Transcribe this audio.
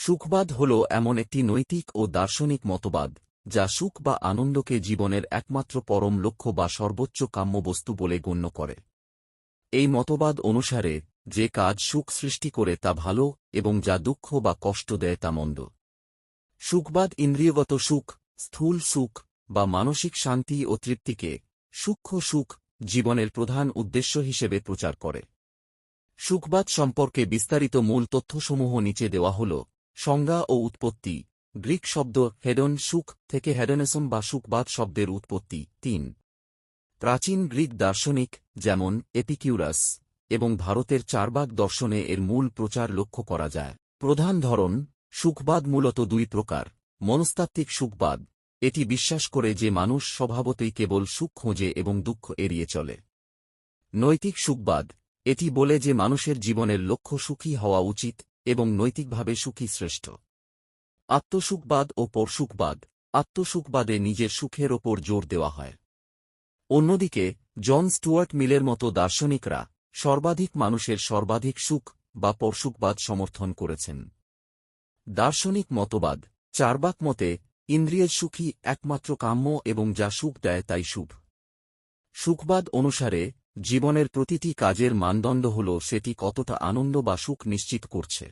সুখবাদ হল এমন একটি নৈতিক ও দার্শনিক মতবাদ যা সুখ বা আনন্দকে জীবনের একমাত্র পরম লক্ষ্য বা সর্বোচ্চ কাম্য বস্তু বলে গণ্য করে। এই মতবাদ অনুসারে যে কাজ সুখ সৃষ্টি করে তা ভালো এবং যা দুঃখ বা কষ্ট দেয় তা মন্দ। সুখবাদ ইন্দ্রিয়গত সুখ, স্থূল সুখ বা মানসিক শান্তি ও তৃপ্তিকে সূক্ষ্ম সুখ জীবনের প্রধান উদ্দেশ্য হিসেবে প্রচার করে। সুখবাদ সম্পর্কে বিস্তারিত মূল তথ্যসমূহ নিচে দেওয়া হল। সংজ্ঞা ও উৎপত্তি। গ্রিক শব্দ হেডন সুখ থেকে হেডনিজম বা সুখবাদ শব্দের উৎপত্তি। ৩ প্রাচীন গ্রিক দার্শনিক যেমন এপিকিউরাস এবং ভারতের চার্বাক দর্শনে এর মূল প্রচার লক্ষ্য করা যায়। প্রধান ধরন। সুখবাদ মূলত দুই প্রকার। মনস্তাত্ত্বিক সুখবাদ, এটি বিশ্বাস করে যে মানুষ স্বভাবতই কেবল সুখ খোঁজে এবং দুঃখ এড়িয়ে চলে। নৈতিক সুখবাদ, এটি বলে যে মানুষের জীবনের লক্ষ্য সুখী হওয়া উচিত এবং নৈতিকভাবে সুখী শ্রেষ্ঠ। আত্মসুখবাদ ও পরসুখবাদ, আত্মসুখবাদে নিজের সুখের ওপর জোর দেওয়া হয়। অন্যদিকে জন স্টুয়ার্ট মিলের মতো দার্শনিকরা সর্বাধিক মানুষের সর্বাধিক সুখ বা পরসুখবাদ সমর্থন করেছেন। দার্শনিক মতবাদ। চার্বাক মতে ইন্দ্রিয়ের সুখই একমাত্র কাম্য এবং যা সুখ দেয় তাই শুভ। সুখবাদ অনুসারে জীবনের প্রতিটি কাজের মানদণ্ড হল সেটি কতটা আনন্দ বা সুখ নিশ্চিত করছে।